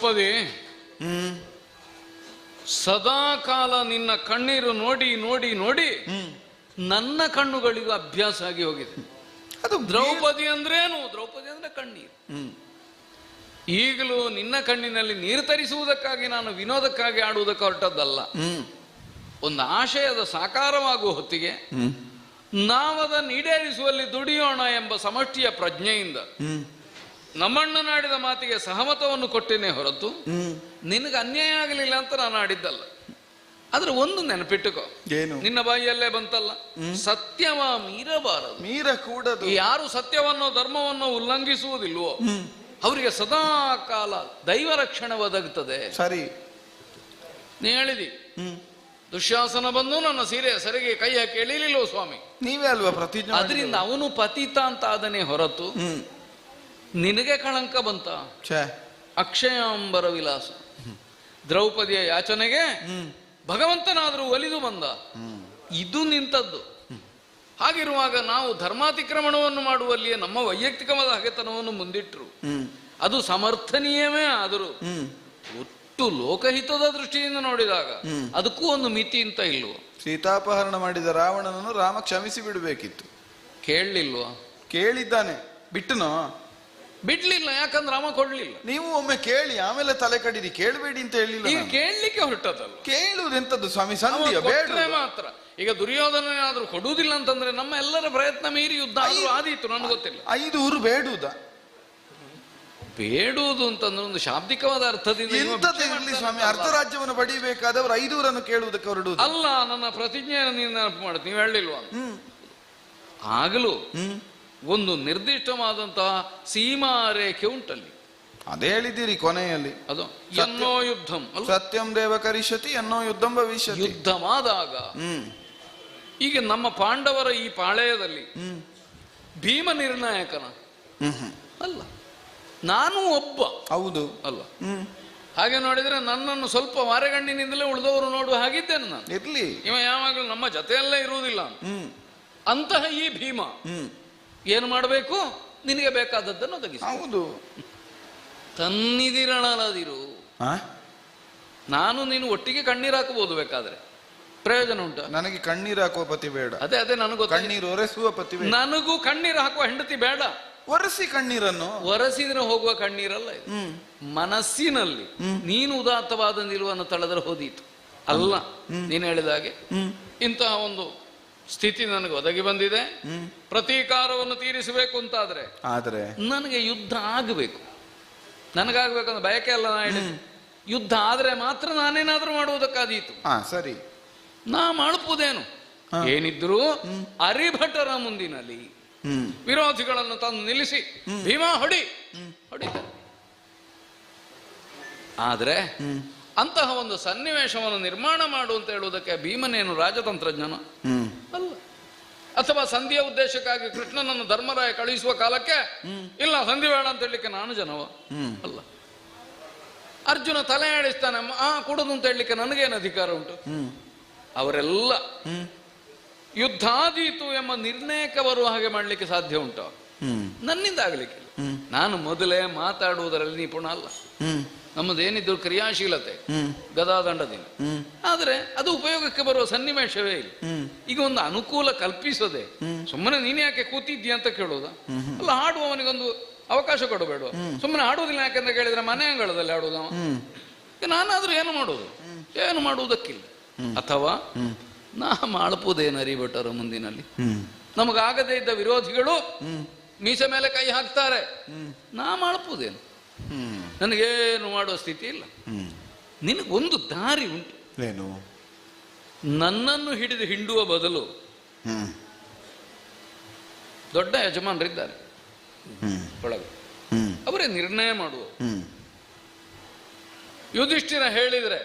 ದ್ರೌಪದಿ, ಸದಾ ಕಾಲ ನಿನ್ನ ಕಣ್ಣೀರು ನೋಡಿ ನೋಡಿ ನೋಡಿ ನನ್ನ ಕಣ್ಣುಗಳಿಗೂ ಅಭ್ಯಾಸ ಆಗಿ ಹೋಗಿದೆ. ಅದು ದ್ರೌಪದಿ ಅಂದ್ರೇನು? ದ್ರೌಪದಿ ಅಂದ್ರೆ ಕಣ್ಣೀರು. ಈಗಲೂ ನಿನ್ನ ಕಣ್ಣಿನಲ್ಲಿ ನೀರು ತರಿಸುವುದಕ್ಕಾಗಿ ನಾನು ವಿನೋದಕ್ಕಾಗಿ ಆಡುವುದಕ್ಕೆ ಹೊರಟದ್ದಲ್ಲ. ಒಂದು ಆಶಯದ ಸಾಕಾರವಾಗುವ ಹೊತ್ತಿಗೆ ನಾವದನ್ನು ಈಡೇರಿಸುವಲ್ಲಿ ದುಡಿಯೋಣ ಎಂಬ ಸಮಷ್ಟಿಯ ಪ್ರಜ್ಞೆಯಿಂದ ನಮ್ಮಣ್ಣನಾಡಿದ ಮಾತಿಗೆ ಸಹಮತವನ್ನು ಕೊಟ್ಟೇನೆ ಹೊರತು ನಿನಗೆ ಅನ್ಯಾಯ ಆಗಲಿಲ್ಲ ಅಂತ ನಾನು ಆಡಿದ್ದಲ್ಲ. ಆದ್ರೆ ಒಂದು ನೆನಪಿಟ್ಟುಕೋ, ನಿನ್ನ ಬಾಯಿಯಲ್ಲೇ ಬಂತಲ್ಲ, ಸತ್ಯವ ಮೀರಬಾರದು, ಮೀರಕೂಡದು. ಯಾರು ಸತ್ಯವನ್ನೋ ಧರ್ಮವನ್ನು ಉಲ್ಲಂಘಿಸುವುದಿಲ್ವೋ ಅವರಿಗೆ ಸದಾ ಕಾಲ ದೈವ ರಕ್ಷಣೆ ಒದಗುತ್ತದೆ. ಸರಿ, ನೀ ಹೇಳಿದಿ ದುಶ್ಯಾಸನ ಬಂದು ನನ್ನ ಸೀರೆ ಸರಿಗೆ ಕೈ ಹಾಕಿ ಎಳಿಲಿಲ್ಲೋ ಸ್ವಾಮಿ, ನೀವೇ ಅಲ್ವಾ ಪ್ರತಿಜ್ಞೆ. ಅದರಿಂದ ಅವನು ಪತಿತ ಅಂತ ಆದನೆ ಹೊರತು ನಿನಗೆ ಕಳಂಕ ಬಂತ? ಅಕ್ಷಯಾಂಬರ ವಿಲಾಸ ದ್ರೌಪದಿಯ ಯಾಚನೆಗೆ ಭಗವಂತನಾದರೂ ಒಲಿದು ಬಂದ. ಇದು ನಿಂತದ್ದು. ಹಾಗಿರುವಾಗ ನಾವು ಧರ್ಮಾತಿಕ್ರಮಣವನ್ನು ಮಾಡುವಲ್ಲಿಯೇ ನಮ್ಮ ವೈಯಕ್ತಿಕವಾದ ಹಗೆತನವನ್ನು ಮುಂದಿಟ್ಟರು. ಅದು ಸಮರ್ಥನೀಯವೇ ಆದರೂ ಒಟ್ಟು ಲೋಕಹಿತದ ದೃಷ್ಟಿಯಿಂದ ನೋಡಿದಾಗ ಅದಕ್ಕೂ ಒಂದು ಮಿತಿ ಅಂತ ಇಲ್ವೋ? ಸೀತಾಪಹರಣ ಮಾಡಿದ ರಾವಣನನ್ನು ರಾಮ ಕ್ಷಮಿಸಿ ಬಿಡಬೇಕಿತ್ತು. ಕೇಳಲಿಲ್ವಾ? ಕೇಳಿದ್ದಾನೆ, ಬಿಟ್ಟನೋ? ಬಿಡ್ಲಿಲ್ಲ. ಯಾಕಂದ್ರೆ ರಾಮ ಕೊಡ್ಲಿಲ್ಲ. ನೀವು ಒಮ್ಮೆ ಕೇಳಿ ಆಮೇಲೆ ತಲೆ ಕಡಿರಿ, ಕೇಳಬೇಡಿ ಅಂತ ಹೇಳಿಲ್ಲ. ಈಗ ಕೇಳಲಿಕ್ಕೆ ಹೊರಟದಲ್ಲ. ಕೇಳುವುದೆಂತದ್ದು ಸ್ವಾಮಿ? ಸಂಧಿಯ ಬೇಡ ಮಾತ್ರ. ಈಗ ದುರ್ಯೋಧನ ಆದ್ರೂ ಕೊಡುವುದಿಲ್ಲ ಅಂತಂದ್ರೆ ನಮ್ಮ ಎಲ್ಲರ ಪ್ರಯತ್ನ ಮೀರಿ ಯುದ್ಧ ಆದೀತು. ನನಗೆ ಗೊತ್ತಿಲ್ಲ. 5 ಊರು ಬೇಡುವುದ? ಬೇಡುವುದು ಅಂತಂದ್ರೆ ಒಂದು ಶಾಬ್ದಿಕವಾದ ಅರ್ಥದಿಂದ ಇರಲಿ ಸ್ವಾಮಿ. ಅರ್ಧ ರಾಜ್ಯವನ್ನು ಪಡಿಬೇಕಾದವರು 5 ಊರನ್ನು ಕೇಳುವುದಕ್ಕೆ ಹೊರಡುವುದು ಅಲ್ಲ. ನನ್ನ ಪ್ರತಿಜ್ಞೆಯನ್ನು ನೀನು ನೆನಪು ಮಾಡುತ್ತೆ. ನೀವು ಹೇಳಿಲ್ವಾ? ಆಗಲೂ ಒಂದು ನಿರ್ದಿಷ್ಟವಾದಂತಹ ಸೀಮಾ ರೇಖೆ ಉಂಟಲ್ಲಿ. ಅದೇ ಹೇಳಿದ್ದೀರಿ ಕೊನೆಯಲ್ಲಿ. ಅದು ಎನ್ನೋ ಯುದ್ಧಂ ಸತ್ಯಂ ದೇವ ಕರಿಷ್ಯತಿ ಎನ್ನೋ ಯುದ್ಧಂ ಭವಿಷ್ಯತಿ. ಯುದ್ಧವಾದಾಗ ಈಗ ನಮ್ಮ ಪಾಂಡವರ ಈ ಪಾಳೆಯದಲ್ಲಿ ಭೀಮ ನಿರ್ಣಾಯಕನ ಅಲ್ಲ, ನಾನು ಒಬ್ಬ. ಹೌದು ಅಲ್ಲ? ಹಾಗೆ ನೋಡಿದ್ರೆ ನನ್ನನ್ನು ಸ್ವಲ್ಪ ವಾರೆಗಣ್ಣಿನಿಂದಲೇ ಉಳಿದವರು ನೋಡುವ ಹಾಗಿದ್ದೇನೆ ನಾನು. ಇರ್ಲಿ, ಇವ ಯಾವಾಗಲೂ ನಮ್ಮ ಜೊತೆಯಲ್ಲೇ ಇರುವುದಿಲ್ಲ. ಅಂತಹ ಈ ಭೀಮ ಏನು ಮಾಡಬೇಕು? ನಿನಗೆ ಬೇಕಾದದ್ದನ್ನು ಒದಗಿಸಿ. ಹೌದು, ತನ್ನಿದಿರಣದಿರು. ನಾನು ನೀನು ಒಟ್ಟಿಗೆ ಕಣ್ಣೀರು ಹಾಕಬಹುದು, ಬೇಕಾದ್ರೆ ಪ್ರಯೋಜನ ಉಂಟ? ನನಗೆ ಕಣ್ಣೀರು ಹಾಕುವ ಪತಿ ಬೇಡ. ಅದೇ ನನಗೂ ಕಣ್ಣೀರು ಒರೆಸುವ ಪತಿ ಬೇಡ. ನನಗೂ ಕಣ್ಣೀರು ಹಾಕುವ ಹೆಂಡತಿ ಬೇಡ. ಒರೆಸಿ ಕಣ್ಣೀರನ್ನು. ಒರೆಸಿದ್ರೆ ಹೋಗುವ ಕಣ್ಣೀರಲ್ಲ ಇದು. ಮನಸ್ಸಿನಲ್ಲಿ ನೀನು ಉದಾತ್ತವಾದ ನಿಲುವನ್ನು ತಳೆದ್ರೆ ಹೋದೀತು ಅಲ್ಲ. ನೀನು ಹೇಳಿದ ಹಾಗೆ ಇಂತಹ ಒಂದು ಸ್ಥಿತಿ ನನಗೆ ಒದಗಿ ಬಂದಿದೆ. ಪ್ರತೀಕಾರವನ್ನು ತೀರಿಸಬೇಕು ಅಂತಾದ್ರೆ ನನಗೆ ಯುದ್ಧ ಆಗಬೇಕು. ನನಗಾಗಬೇಕಂದ್ರೆ ಬಯಕೆ ಅಲ್ಲ. ನಾ ಹೇಳಿ ಯುದ್ಧ ಆದ್ರೆ ಮಾತ್ರ ನಾನೇನಾದ್ರೂ ಮಾಡುವುದಕ್ಕಾದೀತು. ಸರಿ, ನಾ ಮಾಡುವುದೇನು? ಏನಿದ್ರು ಅರಿಭಟರ ಮುಂದಿನಲ್ಲಿ ವಿರೋಧಿಗಳನ್ನು ತಂದು ನಿಲ್ಲಿಸಿ ಭೀಮಾ ಹೊಡಿತಾರೆ. ಆದ್ರೆ ಅಂತಹ ಒಂದು ಸನ್ನಿವೇಶವನ್ನು ನಿರ್ಮಾಣ ಮಾಡು ಅಂತ ಹೇಳುವುದಕ್ಕೆ ಭೀಮನೇನು ರಾಜತಂತ್ರಜ್ಞನ ಅಲ್ಲ. ಅಥವಾ ಸಂಧಿಯ ಉದ್ದೇಶಕ್ಕಾಗಿ ಕೃಷ್ಣನನ್ನು ಧರ್ಮರಾಯ ಕಳುಹಿಸುವ ಕಾಲಕ್ಕೆ ಇಲ್ಲ ಸಂಧಿ ಬೇಡ ಅಂತ ಹೇಳಲಿಕ್ಕೆ ನಾನು ಜನವ ಅಲ್ಲ. ಅರ್ಜುನ ತಲೆ ಆಡಿಸ್ತಾನೆ, ಕೊಡುದು ಅಂತ ಹೇಳಲಿಕ್ಕೆ ನನಗೇನು ಅಧಿಕಾರ ಉಂಟು? ಅವರೆಲ್ಲ ಯುದ್ಧಾದೀತು ಎಂಬ ನಿರ್ಣಯಕ್ಕೆ ಬರುವ ಹಾಗೆ ಮಾಡ್ಲಿಕ್ಕೆ ಸಾಧ್ಯ ಉಂಟು? ನನ್ನಿಂದ ಆಗ್ಲಿಕ್ಕೆ. ನಾನು ಮೊದಲೇ ಮಾತಾಡುವುದರಲ್ಲಿ ನಿಪುಣ ಅಲ್ಲ. ನಮ್ಮದೇನಿದ್ರು ಕ್ರಿಯಾಶೀಲತೆ ಗದಾದಂಡದಿಂದ. ಆದ್ರೆ ಅದು ಉಪಯೋಗಕ್ಕೆ ಬರುವ ಸನ್ನಿವೇಶವೇ ಇಲ್ಲ. ಈಗ ಒಂದು ಅನುಕೂಲ ಕಲ್ಪಿಸದೆ ಸುಮ್ಮನೆ ನೀನ್ ಯಾಕೆ ಕೂತಿದ್ಯಾ ಅಂತ ಕೇಳೋದ ಅಲ್ಲ. ಹಾಡುವವನಿಗೊಂದು ಅವಕಾಶ ಕೊಡಬೇಡ. ಸುಮ್ಮನೆ ಹಾಡುವುದಿಲ್ಲ ಯಾಕೆಂತ ಕೇಳಿದ್ರೆ ಮನೆ ಅಂಗಳದಲ್ಲಿ ಆಡುವುದವ. ನಾನಾದ್ರೂ ಏನು ಮಾಡುವುದಕ್ಕಿಲ್ಲ. ಅಥವಾ ನಾ ಮಾಡುವುದೇನು ಅರಿಭಟರ ಮುಂದಿನಲ್ಲಿ? ನಮಗಾಗದೇ ಇದ್ದ ವಿರೋಧಿಗಳು ಮೀಸೆ ಮೇಲೆ ಕೈ ಹಾಕ್ತಾರೆ. ನಾ ಮಾಡುವುದೇನು? ನನಗೇನು ಮಾಡುವ ಸ್ಥಿತಿ ಇಲ್ಲ. ನಿನಗೊಂದು ದಾರಿ ಉಂಟು. ಏನು? ನನ್ನನ್ನು ಹಿಡಿದು ಹಿಂಡುವ ಬದಲು ದೊಡ್ಡ ಯಜಮಾನರಿದ್ದಾರೆ ಒಳಗೆ, ಅವರೇ ನಿರ್ಣಯ ಮಾಡುವ. ಯುಧಿಷ್ಠಿರ ಹೇಳಿದ್ರೆ